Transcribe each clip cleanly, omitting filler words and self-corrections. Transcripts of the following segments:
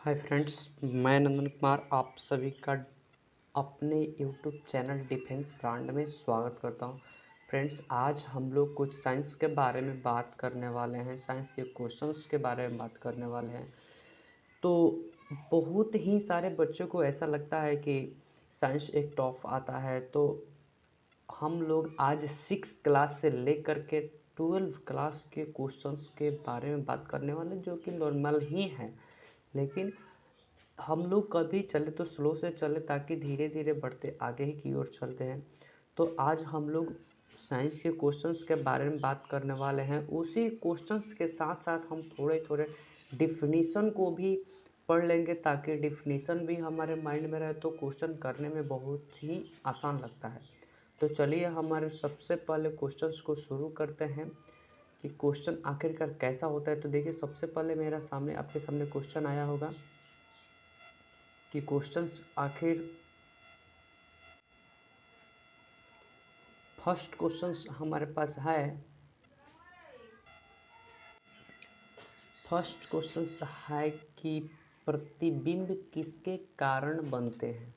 Hi friends, मैं नंदन कुमार आप सभी का अपने यूट्यूब चैनल डिफेंस ब्रांड में स्वागत करता हूं। फ्रेंड्स, आज हम लोग कुछ साइंस के बारे में बात करने वाले हैं, साइंस के क्वेश्चंस के बारे में बात करने वाले हैं। तो बहुत ही सारे बच्चों को ऐसा लगता है कि साइंस एक टफ आता है, तो हम लोग आज 6 क्लास से लेकर के 12 क्लास के क्वेश्चंस के बारे में बात करने वाले, जो कि नॉर्मल ही हैं। लेकिन हम लोग कभी चले तो स्लो से चले, ताकि धीरे धीरे बढ़ते आगे ही की ओर चलते हैं। तो आज हम लोग साइंस के क्वेश्चंस के बारे में बात करने वाले हैं। उसी क्वेश्चंस के साथ साथ हम थोड़े थोड़े डिफिनीसन को भी पढ़ लेंगे, ताकि डिफिनीसन भी हमारे माइंड में रहे, तो क्वेश्चन करने में बहुत ही आसान लगता है। तो चलिए हमारे सबसे पहले क्वेश्चंस को शुरू करते हैं कि क्वेश्चन आखिरकार कैसा होता है। तो देखिए, सबसे पहले मेरा सामने आपके सामने क्वेश्चन आया होगा कि क्वेश्चंस आखिर फर्स्ट क्वेश्चंस हमारे पास है। फर्स्ट क्वेश्चंस है कि प्रतिबिंब किसके कारण बनते हैं।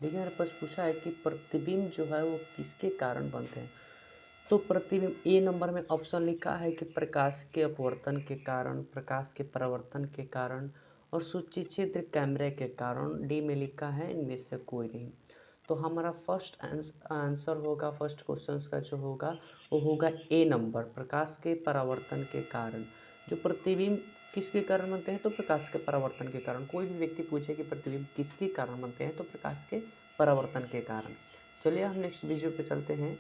देखिए, मेरे पास पूछा है कि प्रतिबिंब जो है वो किसके कारण बनते हैं। तो प्रतिबिंब ए नंबर में ऑप्शन लिखा है कि प्रकाश के अपवर्तन के कारण, प्रकाश के परावर्तन के कारण और सूक्ष्मछिद्र कैमरे के कारण। डी में लिखा है इनमें से कोई नहीं। तो हमारा फर्स्ट आंसर होगा, फर्स्ट क्वेश्चन का जो होगा वो होगा ए नंबर, प्रकाश के परावर्तन के कारण। जो प्रतिबिंब किसके कारण बनते हैं, तो प्रकाश के परावर्तन के कारण। कोई भी व्यक्ति पूछे कि प्रतिबिंब किसके कारण बनते हैं, तो प्रकाश के परावर्तन के कारण। चलिए हम नेक्स्ट वीडियो पे चलते हैं।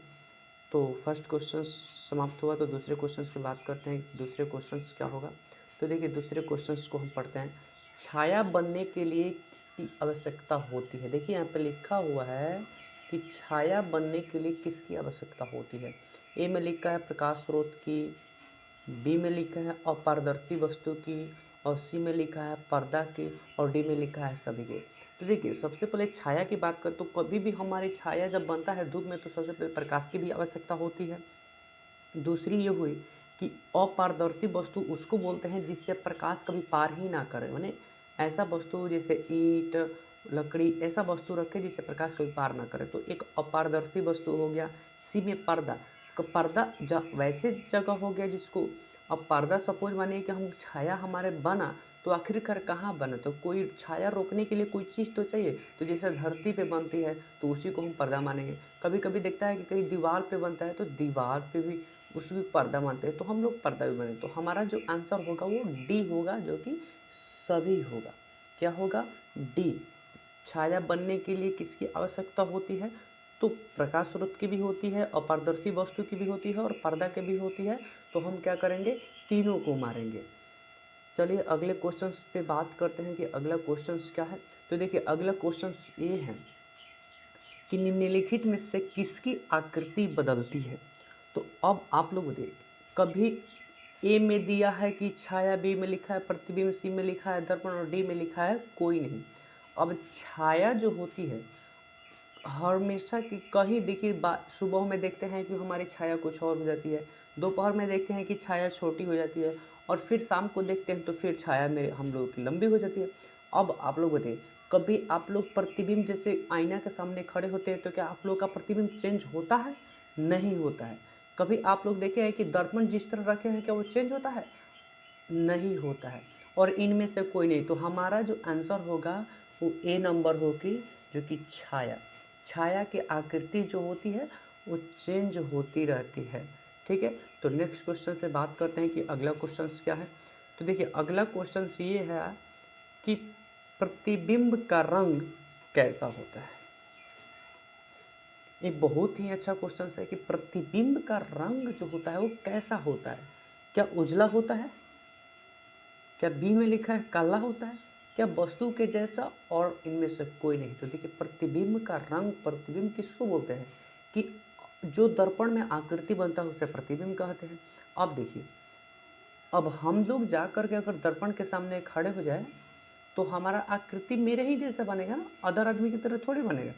तो फर्स्ट क्वेश्चन समाप्त हुआ, तो दूसरे क्वेश्चन की बात करते हैं। दूसरे क्वेश्चन क्या होगा, तो देखिए दूसरे क्वेश्चन को हम पढ़ते हैं। छाया बनने के लिए किसकी आवश्यकता होती है। देखिए यहाँ पे लिखा हुआ है कि छाया बनने के लिए किसकी आवश्यकता होती है। ए में लिखा है प्रकाश स्रोत की, बी में लिखा है अपारदर्शी वस्तु की, और सी में लिखा है पर्दा की, और डी में लिखा है सभी के। तो देखिए, सबसे पहले छाया की बात करें तो कभी भी हमारी छाया जब बनता है धूप में, तो सबसे पहले प्रकाश की भी आवश्यकता होती है। दूसरी ये हुई कि अपारदर्शी वस्तु उसको बोलते हैं जिससे प्रकाश कभी पार ही ना करे। माने ऐसा वस्तु जैसे ईंट, लकड़ी, ऐसा वस्तु रखे जिससे प्रकाश कभी पार ना करे, तो एक अपारदर्शी वस्तु हो गया। सी में पर्दा, पर्दा वैसे जगह हो गया जिसको, अब पर्दा सपोज मानिए कि हम छाया हमारे बना, तो आखिरकार कहाँ बना, तो कोई छाया रोकने के लिए कोई चीज़ तो चाहिए। तो जैसे धरती पे बनती है तो उसी को हम पर्दा मानेंगे। कभी कभी देखता है कि कहीं दीवार पे बनता है, तो दीवार पे भी उसको पर्दा मानते हैं, तो हम लोग पर्दा भी बने। तो हमारा जो आंसर होगा वो डी होगा, जो कि सभी होगा। क्या होगा, डी। छाया बनने के लिए किसकी आवश्यकता होती है, तो प्रकाश स्रोत की भी होती है, अपारदर्शी वस्तु की भी होती है, और पर्दा की भी होती है। तो हम क्या करेंगे, तीनों को मारेंगे। चलिए अगले क्वेश्चन पे बात करते हैं कि अगला क्वेश्चन क्या है। तो देखिए अगला क्वेश्चन ये है कि निम्नलिखित में से किसकी आकृति बदलती है। तो अब आप लोग देखिए, कभी ए में दिया है कि छाया, बी में लिखा है प्रतिबिंब, सी में लिखा है दर्पण, और डी में लिखा है कोई नहीं। अब छाया जो होती है हमेशा की, कहीं देखिए सुबह में देखते हैं कि हमारी छाया कुछ और हो जाती है, दोपहर में देखते हैं कि छाया छोटी हो जाती है, और फिर शाम को देखते हैं तो फिर छाया में हम लोगों की लंबी हो जाती है। अब आप लोग बताइए, कभी आप लोग प्रतिबिंब जैसे आईना के सामने खड़े होते हैं तो क्या आप लोग का प्रतिबिंब चेंज होता है, नहीं होता है। कभी आप लोग देखे हैं कि दर्पण जिस तरह रखे हैं क्या वो चेंज होता है, नहीं होता है। और इनमें से कोई नहीं। तो हमारा जो आंसर होगा वो ए नंबर होगी, जो कि छाया। छाया की आकृति जो होती है वो चेंज होती रहती है। ठीक है, तो नेक्स्ट क्वेश्चन पे बात करते हैं कि अगला क्वेश्चन क्या है। तो देखिए अगला क्वेश्चन ये है कि प्रतिबिंब का रंग कैसा होता है। एक बहुत ही अच्छा क्वेश्चन है कि प्रतिबिंब का रंग जो होता है वो कैसा होता है। क्या उजला होता है, क्या बी में लिखा है काला होता है, क्या वस्तु के जैसा, और इनमें से कोई नहीं। तो देखिए प्रतिबिंब का रंग, प्रतिबिंब किसको बोलते हैं कि जो दर्पण में आकृति बनता है उसे प्रतिबिंब कहते हैं। अब देखिए, अब हम लोग जा कर के अगर दर्पण के सामने खड़े हो जाए तो हमारा आकृति मेरे ही जैसा बनेगा ना, अदर आदमी की तरह थोड़ी बनेगा।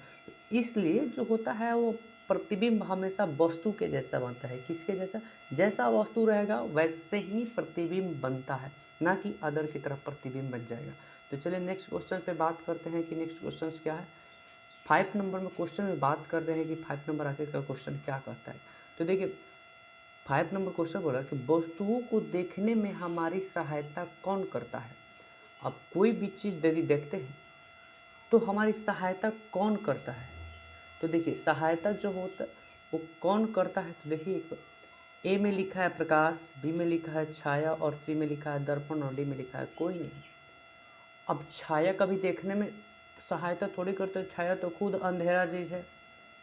इसलिए जो होता है वो प्रतिबिंब हमेशा वस्तु के जैसा बनता है। किसके जैसा, जैसा वस्तु रहेगा वैसे ही प्रतिबिंब बनता है। ना कि अदर की तरफ प्रतिबिंब बन जाएगा। तो चलिए नेक्स्ट क्वेश्चन पे बात करते हैं कि नेक्स्ट क्वेश्चन क्या है। 5 नंबर में क्वेश्चन में बात कर रहे हैं कि 5 नंबर आखिर का क्वेश्चन क्या कहता है। तो देखिए 5 नंबर क्वेश्चन बोला कि वस्तुओं को देखने में हमारी सहायता कौन करता है। अब कोई भी चीज़ यदि देखते हैं तो हमारी सहायता कौन करता है। तो देखिए सहायता जो होता है वो कौन करता है। तो देखिए ए में लिखा है प्रकाश, बी में लिखा है छाया और सी में लिखा है दर्पण और डी में लिखा है कोई नहीं। अब छाया कभी देखने में सहायता थोड़ी करते, छाया तो खुद अंधेरा चीज़ है।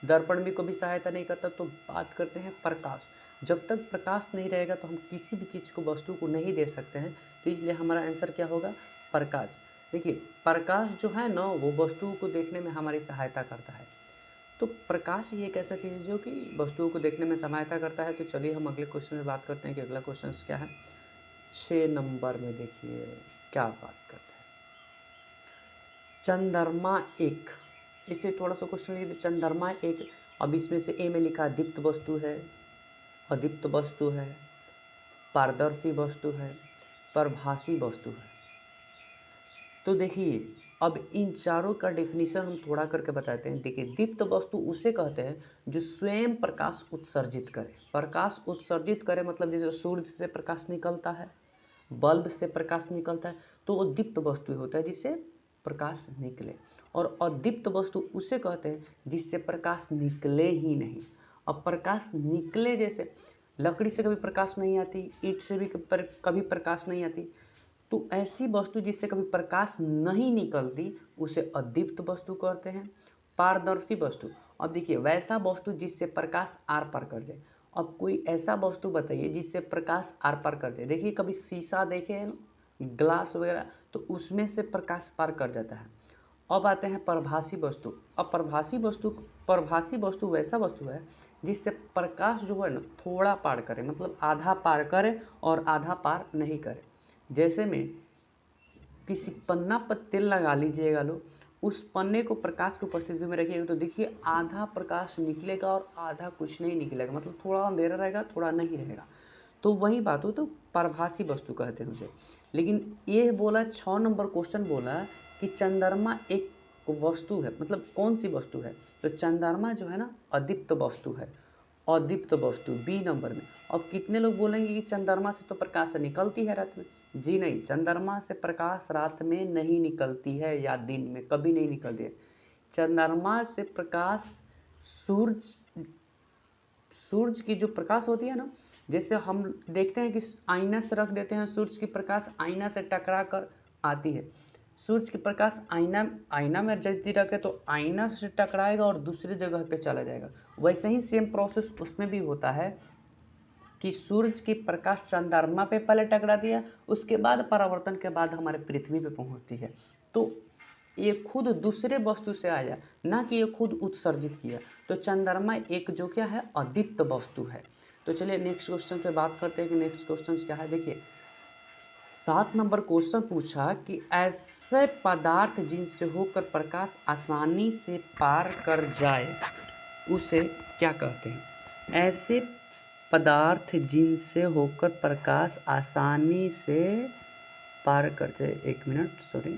दर्पण भी कभी सहायता नहीं करता। तो बात करते हैं प्रकाश। जब तक प्रकाश नहीं रहेगा तो हम किसी भी चीज़ को, वस्तु को नहीं देख सकते हैं। तो इसलिए हमारा आंसर क्या होगा, प्रकाश। देखिए प्रकाश जो है ना वो वस्तुओं को देखने में हमारी सहायता करता है। तो प्रकाश ही एक ऐसा चीज़ है जो कि वस्तुओं को देखने में सहायता करता है। तो चलिए हम अगले क्वेश्चन में बात करते हैं कि अगला क्वेश्चन क्या है। 6 नंबर में देखिए क्या बात करते हैं, चंद्रमा एक। इसे थोड़ा सा क्वेश्चन लिखिए, चंद्रमा एक। अब इसमें से ए में लिखा दीप्त वस्तु है, अदीप्त वस्तु है, पारदर्शी वस्तु है, प्रभासी वस्तु है। तो देखिए अब इन चारों का डेफिनेशन हम थोड़ा करके बताते हैं। देखिए दीप्त वस्तु उसे कहते हैं जो स्वयं प्रकाश उत्सर्जित करे। प्रकाश उत्सर्जित करे मतलब जैसे सूर्य से प्रकाश निकलता है, बल्ब से प्रकाश निकलता है, तो वो दीप्त वस्तु होता है जिससे प्रकाश निकले। और अदीप्त वस्तु उसे कहते हैं जिससे प्रकाश निकले ही नहीं। अब प्रकाश निकले, जैसे लकड़ी से कभी प्रकाश नहीं आती, ईंट से भी कभी प्रकाश नहीं आती, तो ऐसी वस्तु जिससे कभी प्रकाश नहीं निकलती उसे अदीप्त वस्तु कहते हैं। पारदर्शी वस्तु, अब देखिए वैसा वस्तु जिससे प्रकाश आर पार कर दे। अब कोई ऐसा वस्तु बताइए जिससे प्रकाश आर पार कर दे। देखिए कभी शीशा देखे हैं, ग्लास वगैरह, तो उसमें से प्रकाश पार कर जाता है। अब आते हैं प्रभासी वस्तु। अब प्रभासी वस्तु वैसा वस्तु है जिससे प्रकाश जो है ना थोड़ा पार करे, मतलब आधा पार करे और आधा पार नहीं करे। जैसे में किसी पन्ना पर तेल लगा लीजिएगा लोग, उस पन्ने को प्रकाश की उपस्थिति में रखिएगा तो देखिए आधा प्रकाश निकलेगा और आधा कुछ नहीं निकलेगा, मतलब थोड़ा अंधेरा रहेगा थोड़ा नहीं रहेगा। तो वही बात हो, तो प्रभासी वस्तु कहते हैं उसे। लेकिन ये बोला 6 नंबर क्वेश्चन बोला कि चंद्रमा एक वस्तु है, मतलब कौन सी वस्तु है। तो चंद्रमा जो है ना अदीप्त वस्तु है, अदीप्त वस्तु बी नंबर में। अब कितने लोग बोलेंगे कि चंद्रमा से तो प्रकाश निकलती है रात में। जी नहीं, चंद्रमा से प्रकाश रात में नहीं निकलती है या दिन में कभी नहीं निकलती है। चंद्रमा से प्रकाश सूरज की जो प्रकाश होती है ना, जैसे हम देखते हैं कि आईना से रख देते हैं, सूरज की प्रकाश आईना से टकरा कर आती है। सूरज की प्रकाश आईना में यदि रखे तो आईना से टकराएगा और दूसरी जगह पे चला जाएगा। वैसे ही सेम प्रोसेस उसमें भी होता है कि सूरज की प्रकाश चंद्रमा पे पहले टकरा दिया, उसके बाद परावर्तन के बाद हमारे पृथ्वी पे पहुंचती है। तो ये खुद दूसरे वस्तु से आया, ना कि ये खुद उत्सर्जित किया। तो चंद्रमा एक जो क्या है अदीप्त वस्तु है। तो चलिए नेक्स्ट क्वेश्चन पे बात करते हैं कि नेक्स्ट क्वेश्चन क्या है। देखिए 7 नंबर क्वेश्चन पूछा कि ऐसे पदार्थ जिनसे होकर प्रकाश आसानी से पार कर जाए उसे क्या कहते हैं। ऐसे पदार्थ जिनसे होकर प्रकाश आसानी से पार कर जाए, एक मिनट सॉरी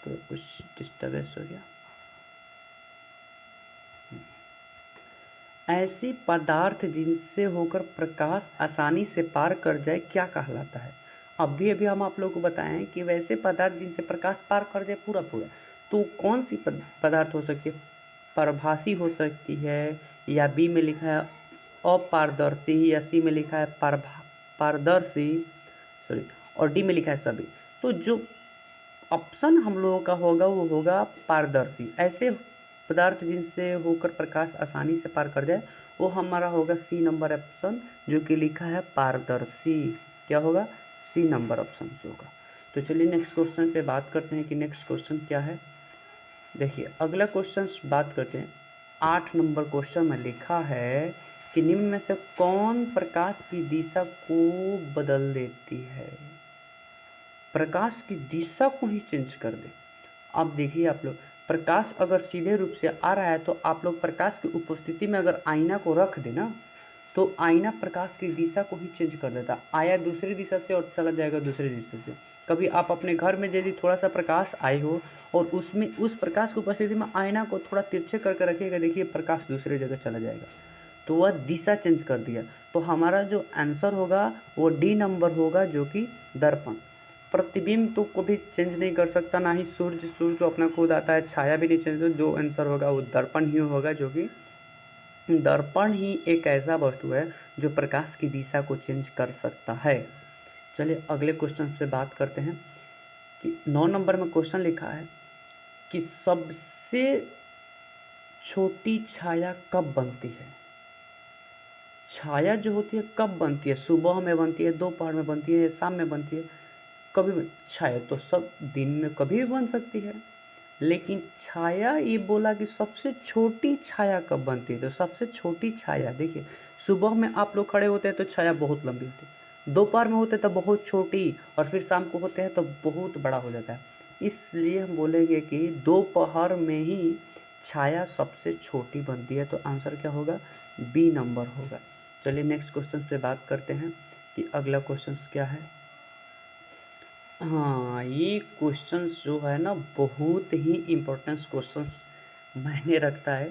तो कुछ डिस्टर्बेंस हो गया। ऐसे पदार्थ जिनसे होकर प्रकाश आसानी से पार कर जाए क्या कहलाता है। अभी हम आप लोगों को बताएं कि वैसे पदार्थ जिनसे प्रकाश पार कर जाए पूरा, तो कौन सी पदार्थ हो सकती है। प्रभासी हो सकती है, या बी में लिखा है अपारदर्शी, या सी में लिखा है पारदर्शी सॉरी, और डी में लिखा है सभी। तो जो ऑप्शन हम लोगों का होगा वो होगा पारदर्शी। ऐसे पदार्थ जिनसे होकर प्रकाश आसानी से पार कर जाए वो हमारा होगा सी नंबर ऑप्शन, जो कि लिखा है पारदर्शी। क्या होगा, सी नंबर ऑप्शन होगा। तो चलिए नेक्स्ट क्वेश्चन पे बात करते हैं कि नेक्स्ट क्वेश्चन क्या है। देखिए अगला क्वेश्चन बात करते हैं 8 नंबर क्वेश्चन में लिखा है कि निम्न में से कौन प्रकाश की दिशा को बदल देती है। प्रकाश की दिशा को ही चेंज कर दे। अब देखिए आप लोग, प्रकाश अगर सीधे रूप से आ रहा है तो आप लोग प्रकाश की उपस्थिति में अगर आईना को रख देना तो आईना प्रकाश की दिशा को ही चेंज कर देता। आया दूसरी दिशा से और चला जाएगा दूसरी दिशा से। कभी आप अपने घर में यदि थोड़ा सा प्रकाश आए हो और उसमें उस प्रकाश की उपस्थिति में आईना को थोड़ा तिरछे करके रखिएगा, देखिए प्रकाश दूसरे जगह चला जाएगा, तो वह दिशा चेंज कर दिया। तो हमारा जो आंसर होगा वो डी नंबर होगा, जो कि दर्पण। प्रतिबिंब तो कभी चेंज नहीं कर सकता, ना ही सूर्य, सूर्य तो अपना खुद आता है, छाया भी नहीं चेंज, तो जो आंसर होगा वो दर्पण ही होगा, जो कि दर्पण ही एक ऐसा वस्तु है जो प्रकाश की दिशा को चेंज कर सकता है। चलिए अगले क्वेश्चन से बात करते हैं कि 9 नंबर में क्वेश्चन लिखा है कि सबसे छोटी छाया कब बनती है। छाया जो होती है कब बनती है, सुबह में बनती है, दोपहर में बनती है, शाम में बनती है, कभी भी। छाया तो सब दिन में कभी भी बन सकती है, लेकिन छाया ये बोला कि सबसे छोटी छाया कब बनती है। तो सबसे छोटी छाया देखिए, सुबह में आप लोग खड़े होते हैं तो छाया बहुत लंबी होती है, दोपहर में होते हैं तो बहुत छोटी, और फिर शाम को होते हैं तो बहुत बड़ा हो जाता है। इसलिए हम बोलेंगे कि दोपहर में ही छाया सबसे छोटी बनती है। तो आंसर क्या होगा, बी नंबर होगा। चलिए नेक्स्ट क्वेश्चन पे बात करते हैं कि अगला क्वेश्चन क्या है। हाँ, ये क्वेश्चंस जो है ना बहुत ही इम्पोर्टेंस क्वेश्चंस मायने रखता है।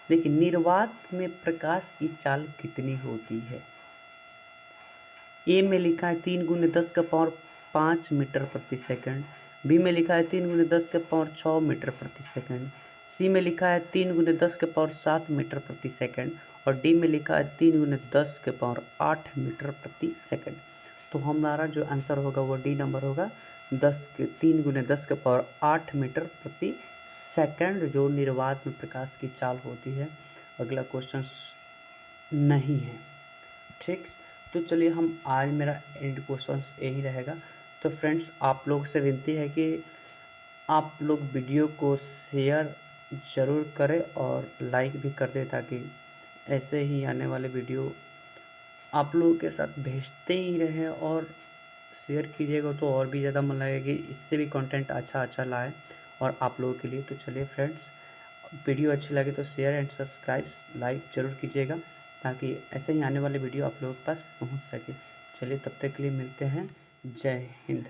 देखिए, निर्वात में प्रकाश की चाल कितनी होती है। ए में लिखा है 3 × 10⁵ मीटर प्रति सेकंड, बी में लिखा है 3 × 10⁶ मीटर प्रति सेकंड, सी में लिखा है 3 × 10⁷ मीटर प्रति सेकंड, और डी में लिखा है 3 × 10⁸ मीटर प्रति सेकंड। तो हमारा जो आंसर होगा वो डी नंबर होगा, 3 × 10⁸ मीटर प्रति सेकंड जो निर्वात में प्रकाश की चाल होती है। अगला क्वेश्चन नहीं है, ठीक। तो चलिए हम आज मेरा एंड क्वेश्चंस यही रहेगा। तो फ्रेंड्स, आप लोग से विनती है कि आप लोग वीडियो को शेयर ज़रूर करें और लाइक भी कर दें, ताकि ऐसे ही आने वाले वीडियो आप लोगों के साथ भेजते ही रहें, और शेयर कीजिएगा तो और भी ज़्यादा मन लगेगा कि इससे भी कंटेंट अच्छा लाए और आप लोगों के लिए। तो चलिए फ्रेंड्स, वीडियो अच्छी लगे तो शेयर एंड सब्सक्राइब लाइक ज़रूर कीजिएगा, ताकि ऐसे ही आने वाले वीडियो आप लोगों के पास पहुंच सके। चलिए तब तक के लिए मिलते हैं, जय हिंद।